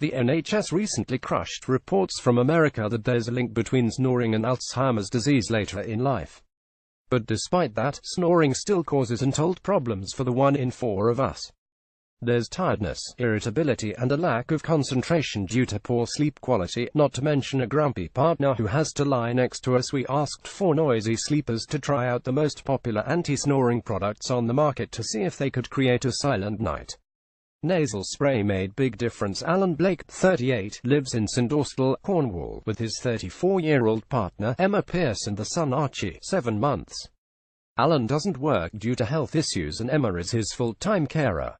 The NHS recently crushed reports from America that there's a link between snoring and Alzheimer's disease later in life. But despite that, snoring still causes untold problems for the 1 in 4 of us. There's tiredness, irritability, and a lack of concentration due to poor sleep quality, not to mention a grumpy partner who has to lie next to us. We asked 4 noisy sleepers to try out the most popular anti-snoring products on the market to see if they could create a silent night. Nasal spray made big difference. Alan Blake, 38, lives in St Austell, Cornwall, with his 34-year-old partner, Emma Pierce, and the son Archie, 7 months. Alan doesn't work due to health issues and Emma is his full-time carer.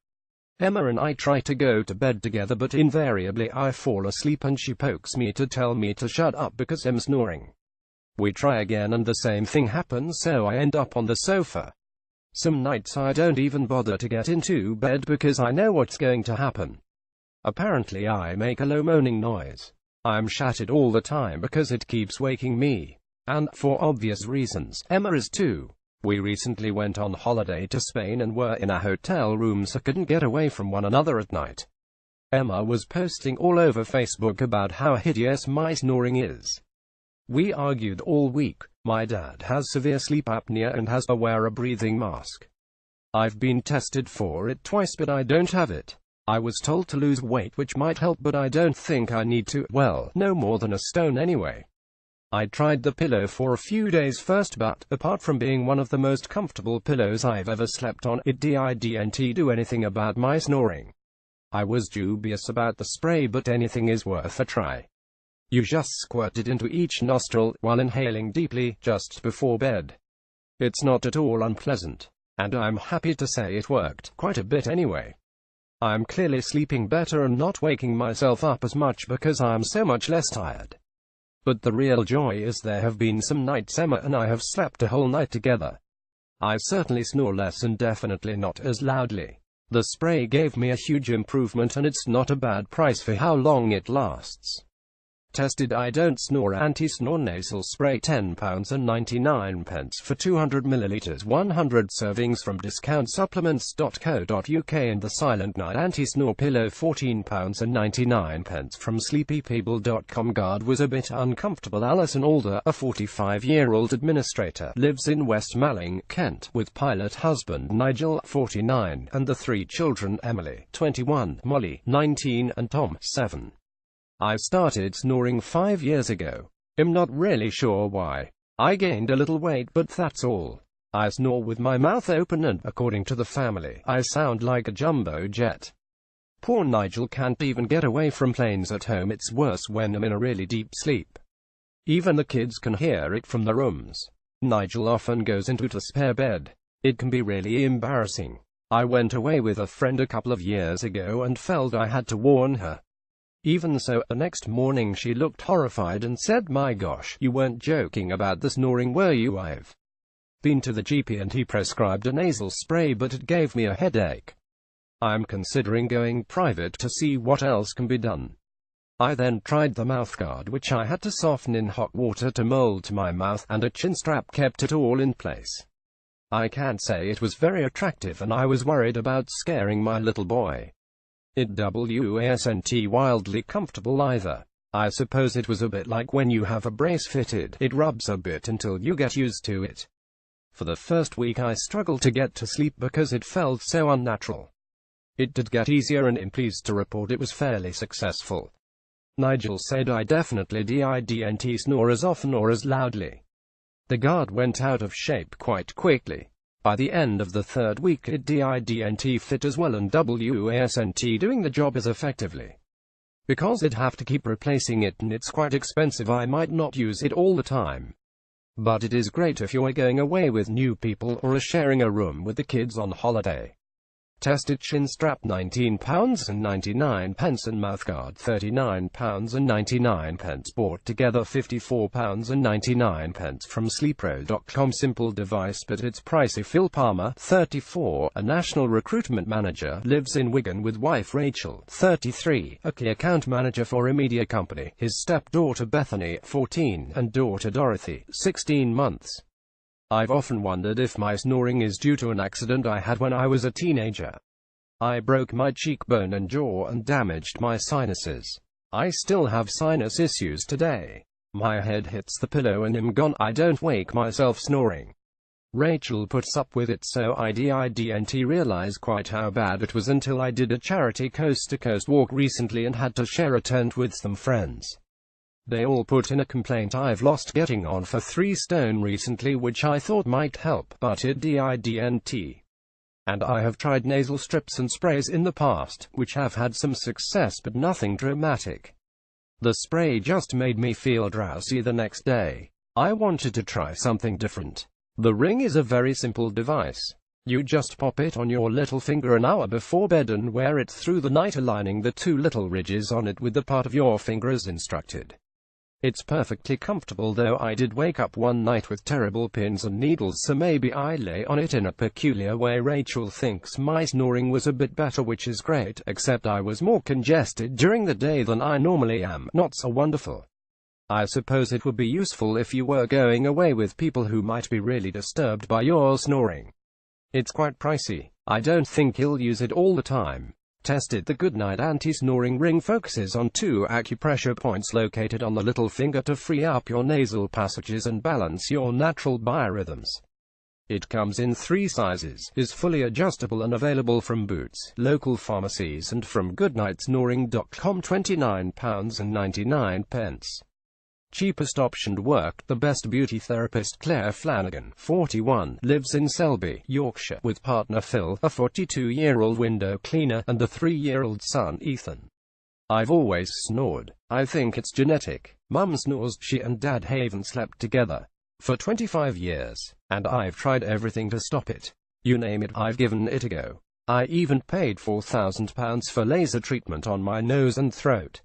Emma and I try to go to bed together, but invariably I fall asleep and she pokes me to tell me to shut up because I'm snoring. We try again and the same thing happens, so I end up on the sofa. Some nights I don't even bother to get into bed because I know what's going to happen. Apparently I make a low moaning noise. I'm shattered all the time because it keeps waking me. And, for obvious reasons, Emma is too. We recently went on holiday to Spain and were in a hotel room so couldn't get away from one another at night. Emma was posting all over Facebook about how hideous my snoring is. We argued all week. My dad has severe sleep apnea and has to wear a breathing mask. I've been tested for it twice but I don't have it. I was told to lose weight which might help but I don't think I need to, well, no more than a stone anyway. I tried the pillow for a few days first but, apart from being one of the most comfortable pillows I've ever slept on, it didn't do anything about my snoring. I was dubious about the spray but anything is worth a try. You just squirt it into each nostril, while inhaling deeply, just before bed. It's not at all unpleasant. And I'm happy to say it worked, quite a bit anyway. I'm clearly sleeping better and not waking myself up as much because I'm so much less tired. But the real joy is there have been some nights Emma and I have slept a whole night together. I certainly snore less and definitely not as loudly. The spray gave me a huge improvement and it's not a bad price for how long it lasts. Tested I don't snore anti-snore nasal spray £10.99 for 200 ml 100 servings from discountsupplements.co.uk and the Silent Night anti-snore pillow £14.99 from sleepypeople.com. Guard was a bit uncomfortable. Alison Alder, a 45-year-old administrator, lives in West Malling, Kent, with pilot husband Nigel, 49, and the 3 children Emily, 21, Molly, 19, and Tom, 7. I started snoring 5 years ago. I'm not really sure why. I gained a little weight but that's all. I snore with my mouth open and, according to the family, I sound like a jumbo jet. Poor Nigel can't even get away from planes at home. It's worse when I'm in a really deep sleep. Even the kids can hear it from the rooms. Nigel often goes into the spare bed. It can be really embarrassing. I went away with a friend a couple of years ago and felt I had to warn her. Even so, the next morning she looked horrified and said, "My gosh, you weren't joking about the snoring, were you? I've been to the GP and he prescribed a nasal spray but it gave me a headache. I'm considering going private to see what else can be done." I then tried the mouthguard which I had to soften in hot water to mold to my mouth, and a chin strap kept it all in place. I can't say it was very attractive and I was worried about scaring my little boy. It wasn't wildly comfortable either. I suppose it was a bit like when you have a brace fitted, it rubs a bit until you get used to it. For the first week I struggled to get to sleep because it felt so unnatural. It did get easier and I'm pleased to report it was fairly successful. Nigel said I definitely didn't snore as often or as loudly. The guard went out of shape quite quickly. By the end of the 3rd week it didn't fit as well and wasn't doing the job as effectively. Because I'd have to keep replacing it and it's quite expensive, I might not use it all the time. But it is great if you're going away with new people or are sharing a room with the kids on holiday. Tested chin strap £19.99 and mouthguard £39.99, bought together £54.99 from sleepro.com. Simple device but it's pricey. Phil Palmer, 34, a national recruitment manager, lives in Wigan with wife Rachel, 33, a key account manager for a media company, his stepdaughter Bethany, 14, and daughter Dorothy, 16 months. I've often wondered if my snoring is due to an accident I had when I was a teenager. I broke my cheekbone and jaw and damaged my sinuses. I still have sinus issues today. My head hits the pillow and I'm gone. I don't wake myself snoring. Rachel puts up with it, so I didn't realize quite how bad it was until I did a charity coast-to-coast walk recently and had to share a tent with some friends. They all put in a complaint I've lost getting on for 3 stone recently, which I thought might help, but it didn't. And I have tried nasal strips and sprays in the past, which have had some success but nothing dramatic. The spray just made me feel drowsy the next day. I wanted to try something different. The ring is a very simple device. You just pop it on your little finger an hour before bed and wear it through the night, aligning the 2 little ridges on it with the part of your finger as instructed. It's perfectly comfortable, though I did wake up one night with terrible pins and needles, so maybe I lay on it in a peculiar way. Rachel thinks my snoring was a bit better, which is great, except I was more congested during the day than I normally am. Not so wonderful. I suppose it would be useful if you were going away with people who might be really disturbed by your snoring. It's quite pricey. I don't think you'll use it all the time. Tested. The Goodnight Anti-Snoring Ring focuses on 2 acupressure points located on the little finger to free up your nasal passages and balance your natural biorhythms. It comes in 3 sizes, is fully adjustable and available from Boots, local pharmacies, and from goodnightsnoring.com. £29.99. Cheapest option worked. The best beauty therapist Claire Flanagan, 41, lives in Selby, Yorkshire, with partner Phil, a 42-year-old window cleaner, and a 3-year-old son, Ethan. I've always snored. I think it's genetic. Mum snores. She and Dad haven't slept together for 25 years, and I've tried everything to stop it. You name it, I've given it a go. I even paid £4,000 for laser treatment on my nose and throat.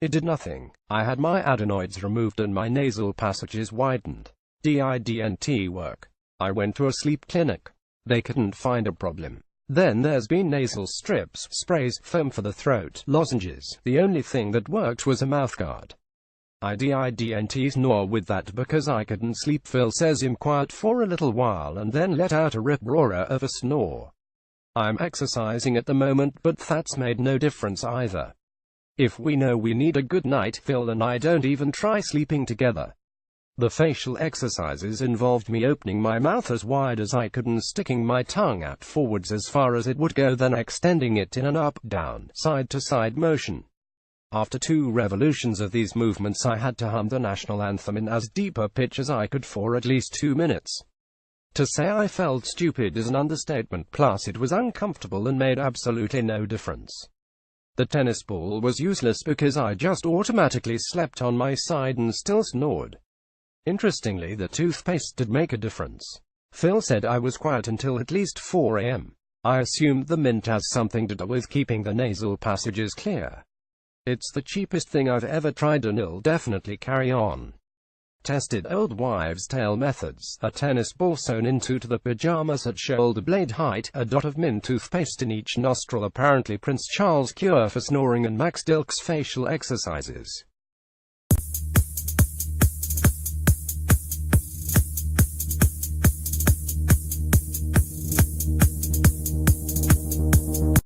It did nothing. I had my adenoids removed and my nasal passages widened. Didn't work. I went to a sleep clinic. They couldn't find a problem. Then there's been nasal strips, sprays, foam for the throat, lozenges. The only thing that worked was a mouthguard. I didn't snore with that because I couldn't sleep. Phil says I'm quiet for a little while and then let out a rip-roarer of a snore. I'm exercising at the moment, but that's made no difference either. If we know we need a good night, Phil and I don't even try sleeping together. The facial exercises involved me opening my mouth as wide as I could and sticking my tongue out forwards as far as it would go, then extending it in an up-down, side-to-side motion. After 2 revolutions of these movements, I had to hum the national anthem in as deep a pitch as I could for at least 2 minutes. To say I felt stupid is an understatement, plus it was uncomfortable and made absolutely no difference. The tennis ball was useless because I just automatically slept on my side and still snored. Interestingly, the toothpaste did make a difference. Phil said I was quiet until at least 4 a.m. I assumed the mint has something to do with keeping the nasal passages clear. It's the cheapest thing I've ever tried and it'll definitely carry on. Tested. Old wives' tale methods. A tennis ball sewn into the pajamas at shoulder blade height, a dot of mint toothpaste in each nostril. Apparently Prince Charles' cure for snoring, and Max Dilk's facial exercises.